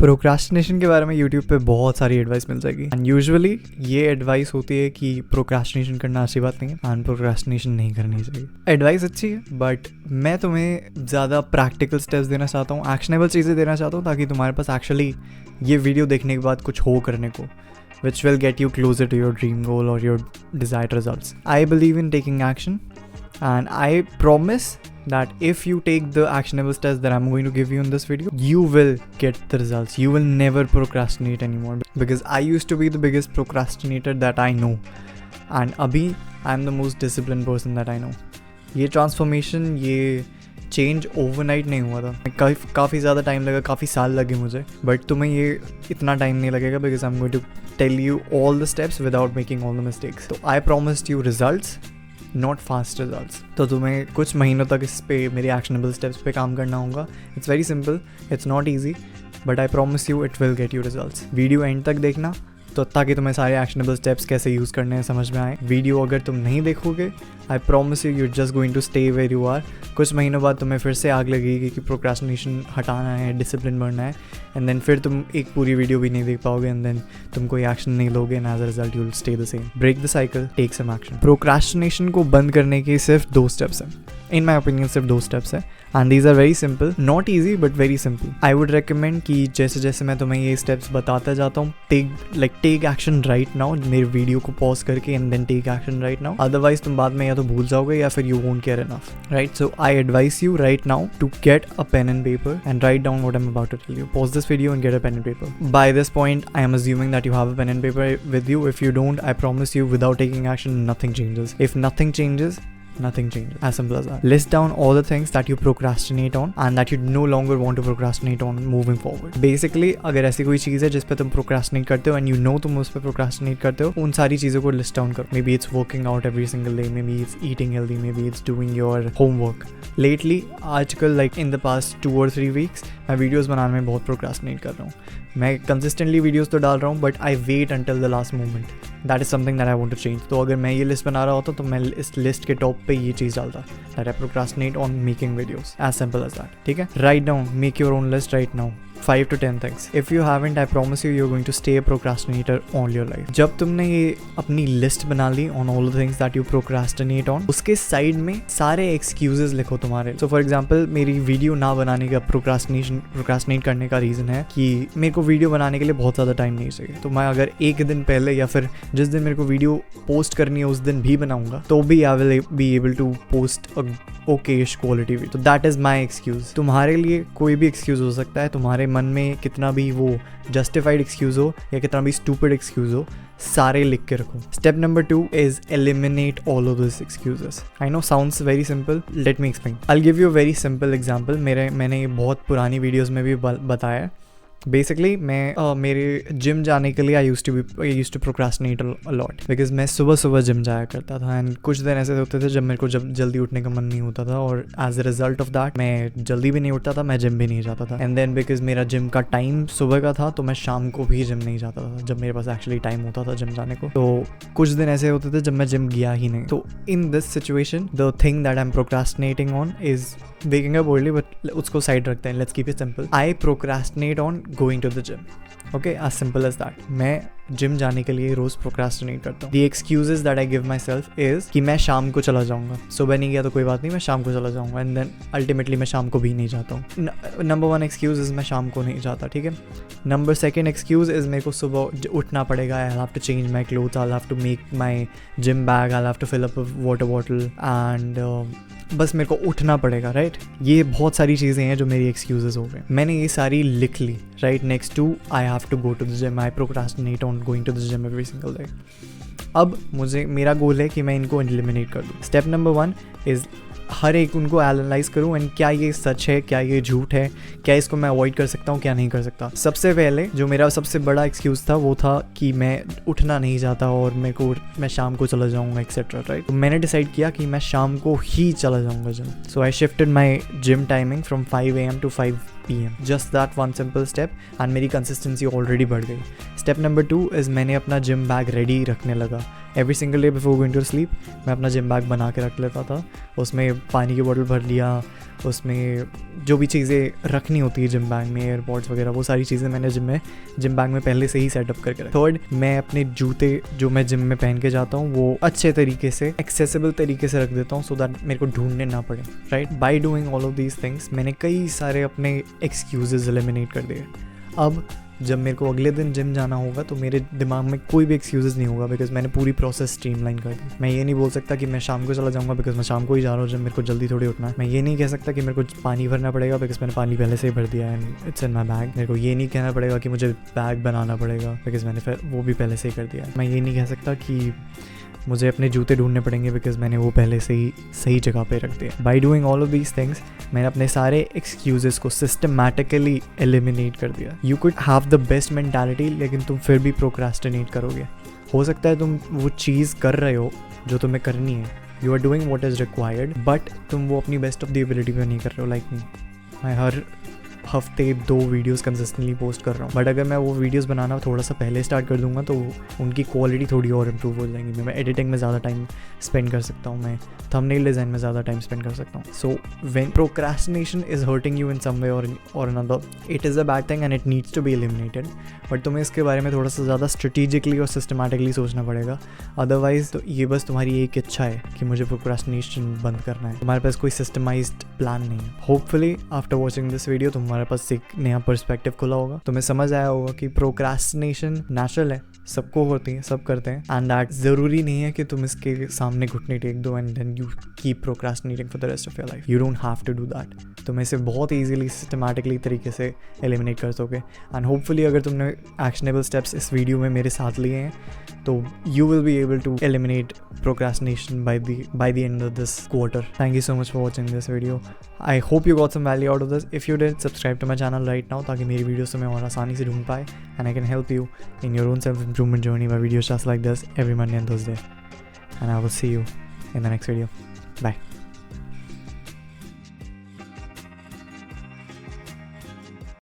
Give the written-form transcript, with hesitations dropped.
Procrastination के बारे में यूट्यूब पे बहुत सारी एडवाइस मिल जाएगी एंड यूजुअली ये एडवाइस होती है कि प्रोक्रास्टिनेशन करना अच्छी बात नहीं है एंड प्रोक्रास्टिनेशन नहीं करनी चाहिए। एडवाइस अच्छी है बट मैं तुम्हें ज़्यादा प्रैक्टिकल स्टेप्स देना चाहता हूँ, एक्शनेबल चीज़ें देना चाहता हूँ ताकि तुम्हारे पास एक्चुअली ये वीडियो देखने के बाद कुछ हो करने को which will get you closer to your dream goal or your desired results. I believe in taking action and I promise that if you take the actionable steps that I'm going to give you in this video, you will get the results. You will never procrastinate anymore because I used to be the biggest procrastinator that I know and abhi I'm the most disciplined person that I know. ये transformation, ये change overnight नहीं हुआ था, काफ़ी ज़्यादा time लगा, काफ़ी साल लगे मुझे, बट तुम्हें ये इतना टाइम नहीं लगेगा because I am going to tell you all the steps without making all the mistakes. तो I promised you results, not fast results. तो तुम्हें कुछ महीनों तक इस पे मेरी एक्शनेबल स्टेप्स पे काम करना होगा। It's very simple, it's not easy but I promise you it will get you results. Video and तक देखना तो ताकि तुम्हें सारे एक्शनेबल स्टेप्स कैसे यूज़ करने हैं समझ में आए। वीडियो अगर तुम नहीं देखोगे I promise you you're just going to stay where you are. कुछ महीनों बाद तुम्हें फिर से आग लगेगी कि प्रोक्रास्टिनेशन हटाना है, डिसिप्लिन बढ़ना है एंड देन फिर तुम एक पूरी वीडियो भी नहीं देख पाओगे एंड देन तुम कोई एक्शन नहीं लोगे and as a result you will stay the same. Break the cycle, take some action. Procrastination को बंद करने के सिर्फ 2 स्टेप्स हैं, इन माई ओपिनियन सिर्फ 2 स्टेप्स है and these are very simple, not easy but very simple. I would recommend कि जैसे जैसे मैं तुम्हें ये स्टेप्स बताता जाता हूँ टेक एक्शन राइट नाउ। मेरे वीडियो को पॉज करके and then take action right now, otherwise तुम बाद में या तो भूल जाओगे या फिर you won't care enough, right? So I advise you right now to get a pen and paper and write down what I am about to tell you. Pause this video and get a pen and paper. By this point I M assuming that you have a pen and paper with you. If you don't, I promise you without taking action nothing changes. If nothing changes, nothing changes. As simple as that. List down all the things that you procrastinate on and that you no longer want to procrastinate on moving forward. Basically, अगर ऐसी कोई चीज़ है जिस पे तुम procrastinate करते हो and you know तुम उस पे procrastinate करते हो, उन सारी चीज़ों को list down करो. Maybe it's working out every single day, maybe it's eating healthy, maybe it's doing your homework. Lately, आजकल like in the past 2 or 3 weeks, मैं वीडियोस बनाने में बहुत procrastinate कर रहा हूँ। मैं कंसिस्टेंटली वीडियोस तो डाल रहा हूँ but I wait until the last moment. That is something that I want to change. तो अगर मैं ये लिस्ट बना रहा होता तो मैं इस लिस्ट के टॉप पे ये चीज़ डालता that I procrastinate on making videos. As simple as that, ठीक है? Write down, make your own list right now, 5 to 10 things. If you haven't, I promise you, you're going to stay a procrastinator all your life. जब तुमने ये अपनी list बना ली on all the things that you procrastinate on, उसके side में सारे excuses लिखो तुम्हारे। So for example, मेरी वीडियो ना बनाने का procrastinate करने का रीज़न है कि मेरे को वीडियो बनाने के लिए बहुत ज़्यादा टाइम नहीं चाहिए। तो मैं अगर एक दिन पहले या फिर जिस दिन मेरे को वीडियो पोस्ट करनी है उस दिन भी बनाऊंगा तो भी I will be able to post a okay-ish quality video. तो that is my excuse. तुम्हारे लिए कोई भी excuse हो सकता है, तुम्हारे मन में कितना भी वो जस्टिफाइड एक्सक्यूज हो या कितना भी स्टूपिड एक्सक्यूज हो, सारे लिख के रखो। Step number 2 is eliminate all of this excuses. I know sounds very simple, let me explain. I give you a very simple example. मैंने ये बहुत पुरानी वीडियोस में भी बताया है। बेसिकली मैं मेरे जिम जाने के लिए I used to procrastinate a lot because मैं सुबह जिम जाया करता था एंड कुछ दिन ऐसे होते थे जब मेरे को जल्दी उठने का मन नहीं होता था और as a result of that मैं जल्दी भी नहीं उठता था, मैं जिम भी नहीं जाता था। एंड देन बिकॉज मेरा जिम का टाइम सुबह का था तो मैं शाम को भी जिम नहीं जाता था जब मेरे पास एक्चुअली टाइम होता था जिम जाने को। तो कुछ दिन ऐसे होते थे जब मैं जिम गया ही नहीं। तो in this situation the thing that I am procrastinating on is waking up early, but उसको साइड रखते हैं, let's keep it simple. I procrastinate on going to the gym. Okay, as simple as that. मैं gym जाने के लिए रोज procrastinate करता हूँ। The excuses that I give myself is कि मैं शाम को चला जाऊंगा, सुबह नहीं गया तो कोई बात नहीं, मैं शाम को चला जाऊंगा एंड देन अल्टीमेटली मैं शाम को भी नहीं जाता हूँ। नंबर 1 एक्सक्यूज इज मैं शाम को नहीं जाता, ठीक है? नंबर 2 एक्सक्यूज इज मेरे को सुबह उठना पड़ेगा, I have to change my clothes, I have to make my gym bag, I have to fill up water bottle and बस मेरे को उठना पड़ेगा, राइट? ये बहुत सारी चीज़ें हैं जो मेरी एक्सक्यूजेस हो गए। मैंने ये सारी लिख ली, right? Next two I have to go to the gym, I procrastinate on going to the gym every single day. अब मेरा गोल है कि मैं इनको एलिमिनेट कर दूँ। स्टेप नंबर 1 इज़ हर एक उनको एनालाइज करूँ एंड क्या ये सच है, क्या ये झूठ है, क्या इसको मैं अवॉइड कर सकता हूँ, क्या नहीं कर सकता। सबसे पहले जो मेरा सबसे बड़ा एक्सक्यूज़ था वो था कि मैं उठना नहीं चाहता और मैं शाम को चला जाऊँगा एक्सेट्रा, राइट? तो मैंने डिसाइड किया कि मैं शाम को ही चला जाऊँगा gym. So I shifted my gym timing from 5 AM to 5 PM. Just that one simple step and मेरी कंसिस्टेंसी ऑलरेडी बढ़ गई। स्टेप नंबर 2 इज़ मैंने अपना जिम बैग रेडी रखने लगा। Every single day before going to sleep मैं अपना gym bag बना के रख लेता था, उसमें पानी की बोतल भर लिया, उसमें जो भी चीज़ें रखनी होती है जिम बैग में, एयरपॉड्स वगैरह, वो सारी चीज़ें मैंने जिम बैग में पहले से ही सेटअप करके रखा। थर्ड, मैं अपने जूते जो मैं जिम में पहन के जाता हूँ वो अच्छे तरीके से एक्सेसिबल तरीके से रख देता हूँ, सो दैट मेरे को ढूंढने ना पड़े, right. By doing all of these things मैंने कई सारे अपने एक्सक्यूजेज एलिमिनेट कर दिए। अब जब मेरे को अगले दिन जिम जाना होगा तो मेरे दिमाग में कोई भी एक्सक्यूजेस नहीं होगा, बिकॉज मैंने पूरी प्रोसेस स्ट्रीमलाइन कर दी। मैं ये नहीं बोल सकता कि मैं शाम को चला जाऊंगा, बिकॉज मैं शाम को ही जा रहा हूँ जब मेरे को जल्दी थोड़ी उठना है। मैं ये नहीं कह सकता कि मेरे को पानी भरना पड़ेगा, बिकॉज मैंने पानी पहले से ही भर दिया है and it's in my bag. मेरे को ये नहीं कहना पड़ेगा कि मुझे बैग बनाना पड़ेगा, बिकॉज मैंने फिर वो भी पहले से ही कर दिया है। मैं ये नहीं कह सकता कि मुझे अपने जूते ढूंढने पड़ेंगे, बिकॉज मैंने वो पहले से ही सही जगह पे रख दिया। By doing all of these things मैंने अपने सारे एक्सक्यूजेस को सिस्टमैटिकली एलिमिनेट कर दिया। You could have the best mentality, लेकिन तुम फिर भी प्रोक्रास्टिनेट करोगे। हो सकता है तुम वो चीज़ कर रहे हो जो तुम्हें करनी है, you are doing what is required, but तुम वो अपनी बेस्ट ऑफ द एबिलिटी पे नहीं कर रहे हो। लाइक मी, मैं हर हफ्ते 2 वीडियोस कंसिस्टेंटली पोस्ट कर रहा हूँ, बट अगर मैं वो वीडियोस बनाना थोड़ा सा पहले स्टार्ट कर दूंगा तो उनकी क्वालिटी थोड़ी और इम्प्रूव हो जाएंगी। मैं एडिटिंग में ज़्यादा टाइम स्पेंड कर सकता हूँ, मैं थंबनेल डिज़ाइन में ज़्यादा टाइम स्पेंड कर सकता हूँ। So when procrastination is hurting you in some way or another, it is a bad thing and it needs to be eliminated, but तुम्हें इसके बारे में थोड़ा सा ज़्यादा स्ट्रेटेजिकली और सिस्टमैटिकली सोचना पड़ेगा। अदरवाइज तो ये बस तुम्हारी एक इच्छा है कि मुझे प्रोक्रास्टिनेशन बंद करना है, तुम्हारे पास कोई सिस्टमाइज्ड प्लान नहीं है। Hopefully after watching this video तुम्हारे पास एक नया पर्सपेक्टिव खुला होगा, तुम्हें समझ आया होगा कि प्रोक्रास्टिनेशन नेचुरल है, सबको होती है, सब करते हैं, एंड दैट ज़रूरी नहीं है कि तुम इसके सामने घुटने टेक दो and then you keep procrastinating for the rest of your life. You don't have to do that. तुम इसे बहुत ईजिली सिस्टमैटिकली तरीके से एलिमिनेट कर सकोगे, एंड होपफुली अगर तुमने एक्शनेबल स्टेप्स इस वीडियो में मेरे साथ लिए हैं तो you will be able to eliminate procrastination by the end of this quarter. Thank you so much for watching this video. I hope you got some value out of this. If you did, subscribe to my channel right now ताकि मेरी videos तुम्हें और आसानी से ढूंढ पाए, and I can help you in your own self-improvement journey by videos just like this every Monday and Thursday. And I will see you in the next video. Bye.